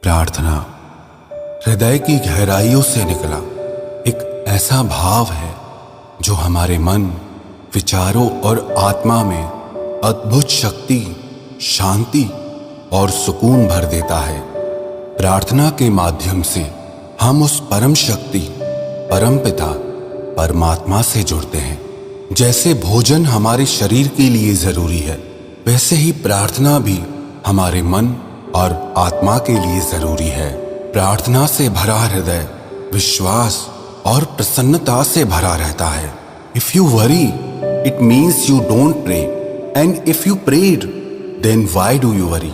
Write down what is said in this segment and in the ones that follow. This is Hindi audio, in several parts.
प्रार्थना हृदय की गहराइयों से निकला एक ऐसा भाव है जो हमारे मन, विचारों और आत्मा में अद्भुत शक्ति, शांति और सुकून भर देता है। प्रार्थना के माध्यम से हम उस परम शक्ति, परम पिता, परमात्मा से जुड़ते हैं। जैसे भोजन हमारे शरीर के लिए जरूरी है, वैसे ही प्रार्थना भी हमारे मन और आत्मा के लिए जरूरी है। प्रार्थना से भरा हृदय विश्वास और प्रसन्नता से भरा रहता है। If you worry it means you don't pray, and if you prayed then why do you worry.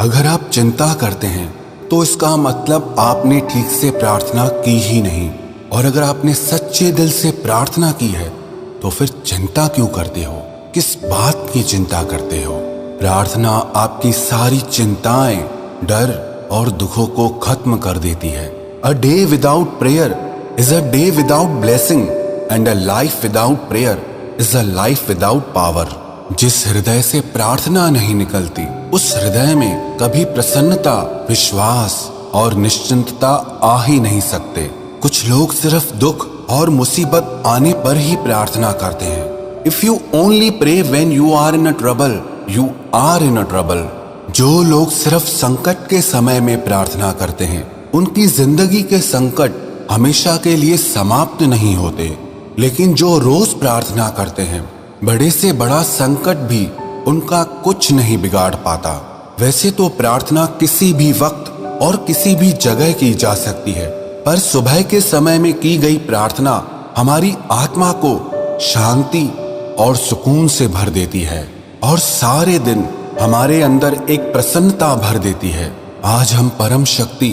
अगर आप चिंता करते हैं तो इसका मतलब आपने ठीक से प्रार्थना की ही नहीं, और अगर आपने सच्चे दिल से प्रार्थना की है तो फिर चिंता क्यों करते हो? किस बात की चिंता करते हो? प्रार्थना आपकी सारी चिंताएं, डर और दुखों को खत्म कर देती है। A day without prayer is a day without blessing, and a life without prayer is a life without power. जिस हृदय से प्रार्थना नहीं निकलती, उस हृदय में कभी प्रसन्नता, विश्वास और निश्चिंतता आ ही नहीं सकते। कुछ लोग सिर्फ दुख और मुसीबत आने पर ही प्रार्थना करते हैं। If you only pray when you are in a trouble, you are in a trouble. जो लोग सिर्फ संकट के समय में प्रार्थना करते हैं, उनकी जिंदगी के संकट हमेशा के लिए समाप्त नहीं होते। लेकिन जो रोज प्रार्थना करते हैं, बड़े से बड़ा संकट भी उनका कुछ नहीं बिगाड़ पाता। वैसे तो प्रार्थना किसी भी वक्त और किसी भी जगह की जा सकती है, पर सुबह के समय में की गई प्रार्थना हमारी आत्मा को शांति और सुकून से भर देती है और सारे दिन हमारे अंदर एक प्रसन्नता भर देती है। आज हम परम शक्ति,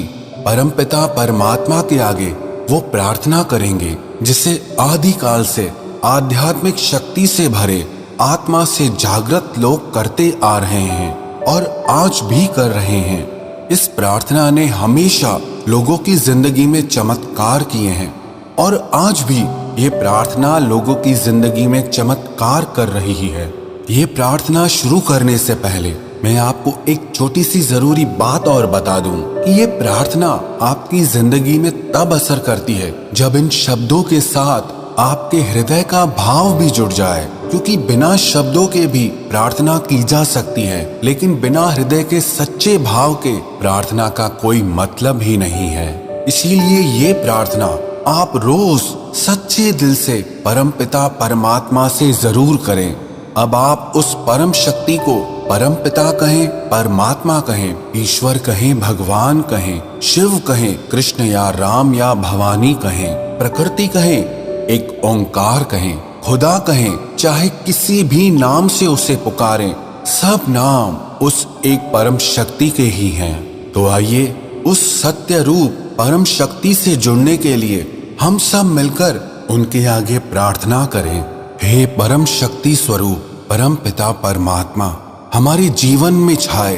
परम पिता परमात्मा के आगे वो प्रार्थना करेंगे जिसे आदिकाल से आध्यात्मिक शक्ति से भरे, आत्मा से जागृत लोग करते आ रहे हैं और आज भी कर रहे हैं। इस प्रार्थना ने हमेशा लोगों की जिंदगी में चमत्कार किए हैं और आज भी ये प्रार्थना लोगों की जिंदगी में चमत्कार कर रही है। ये प्रार्थना शुरू करने से पहले मैं आपको एक छोटी सी जरूरी बात और बता दूं कि ये प्रार्थना आपकी जिंदगी में तब असर करती है जब इन शब्दों के साथ आपके हृदय का भाव भी जुड़ जाए। क्योंकि बिना शब्दों के भी प्रार्थना की जा सकती है, लेकिन बिना हृदय के सच्चे भाव के प्रार्थना का कोई मतलब ही नहीं है। इसीलिए ये प्रार्थना आप रोज सच्चे दिल से परमपिता परमात्मा से जरूर करें। अब आप उस परम शक्ति को परम पिता कहें, परमात्मा कहें, ईश्वर कहें, भगवान कहें, शिव कहें, कृष्ण या राम या भवानी कहें, प्रकृति कहें, एक ओंकार कहें, खुदा कहें, चाहे किसी भी नाम से उसे पुकारें, सब नाम उस एक परम शक्ति के ही हैं। तो आइए उस सत्य रूप परम शक्ति से जुड़ने के लिए हम सब मिलकर उनके आगे प्रार्थना करें। हे परम शक्ति स्वरूप परम पिता परमात्मा, हमारे जीवन में छाए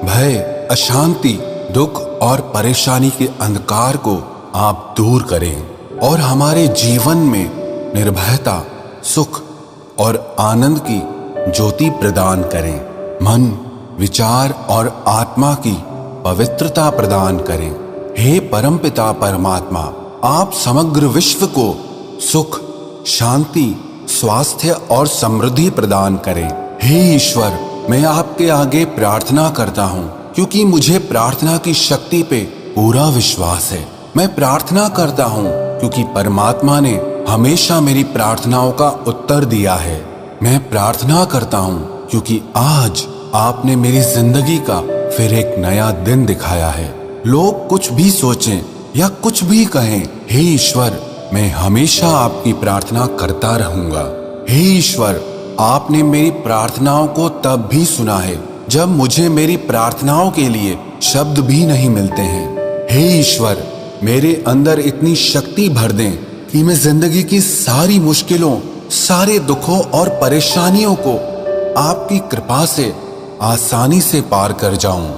भय, अशांति, दुख और परेशानी के अंधकार को आप दूर करें और हमारे जीवन में निर्भयता, सुख और आनंद की ज्योति प्रदान करें। मन, विचार और आत्मा की पवित्रता प्रदान करें। हे परमपिता परमात्मा, आप समग्र विश्व को सुख, शांति, स्वास्थ्य और समृद्धि प्रदान करें। हे ईश्वर, मैं आपके आगे प्रार्थना करता हूँ क्योंकि मुझे प्रार्थना की शक्ति पे पूरा विश्वास है। मैं प्रार्थना करता हूँ क्योंकि परमात्मा ने हमेशा मेरी प्रार्थनाओं का उत्तर दिया है। मैं प्रार्थना करता हूँ क्योंकि आज आपने मेरी जिंदगी का फिर एक नया दिन दिखाया है। लोग कुछ भी सोचें या कुछ भी कहें, हे ईश्वर, मैं हमेशा आपकी प्रार्थना करता रहूंगा। हे ईश्वर, आपने मेरी प्रार्थनाओं को तब भी सुना है जब मुझे मेरी प्रार्थनाओं के लिए शब्द भी नहीं मिलते हैं। हे ईश्वर, मेरे अंदर इतनी शक्ति भर दें कि मैं जिंदगी की सारी मुश्किलों, सारे दुखों और परेशानियों को आपकी कृपा से आसानी से पार कर जाऊं।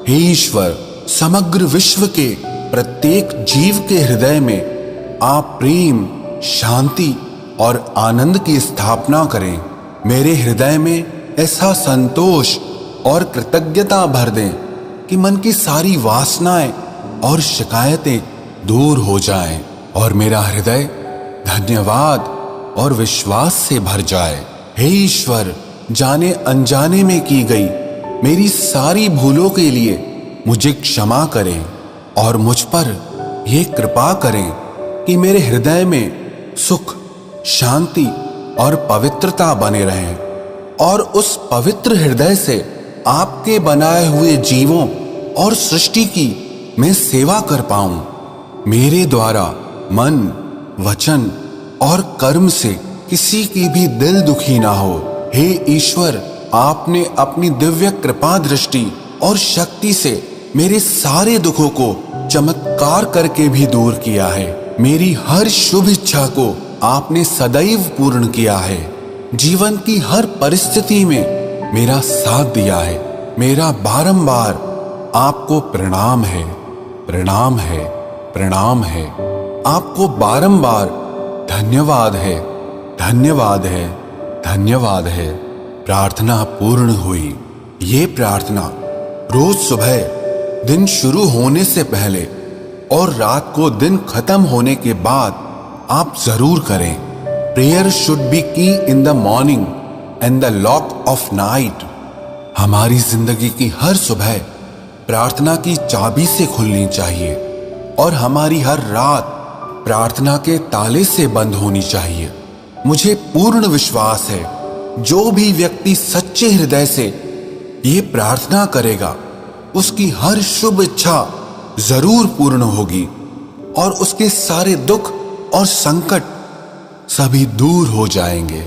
हे ईश्वर, समग्र विश्व के प्रत्येक जीव के हृदय में आप प्रेम, शांति और आनंद की स्थापना करें। मेरे हृदय में ऐसा संतोष और कृतज्ञता भर दें कि मन की सारी वासनाएं और शिकायतें दूर हो जाएं और मेरा हृदय धन्यवाद और विश्वास से भर जाए। हे ईश्वर, जाने अनजाने में की गई मेरी सारी भूलों के लिए मुझे क्षमा करें और मुझ पर यह कृपा करें कि मेरे हृदय में सुख, शांति और पवित्रता बने रहें और उस पवित्र हृदय से आपके बनाए हुए जीवों और सृष्टि की मैं सेवा कर पाऊं। मेरे द्वारा मन, वचन और कर्म से किसी की भी दिल दुखी ना हो। हे ईश्वर, आपने अपनी दिव्य कृपा दृष्टि और शक्ति से मेरे सारे दुखों को चमत्कार करके भी दूर किया है। मेरी हर शुभ इच्छा को आपने सदैव पूर्ण किया है। जीवन की हर परिस्थिति में मेरा साथ दिया है। मेरा बारंबार आपको प्रणाम है, प्रणाम है, प्रणाम है। आपको बारंबार धन्यवाद है, धन्यवाद है, धन्यवाद है। प्रार्थना पूर्ण हुई। ये प्रार्थना रोज सुबह दिन शुरू होने से पहले और रात को दिन खत्म होने के बाद आप जरूर करें। प्रेयर शुड बी की in the morning and the lock of night. हमारी जिंदगी की हर सुबह प्रार्थना की चाबी से खुलनी चाहिए और हमारी हर रात प्रार्थना के ताले से बंद होनी चाहिए। मुझे पूर्ण विश्वास है, जो भी व्यक्ति सच्चे हृदय से ये प्रार्थना करेगा उसकी हर शुभ इच्छा जरूर पूर्ण होगी और उसके सारे दुख और संकट सभी दूर हो जाएंगे।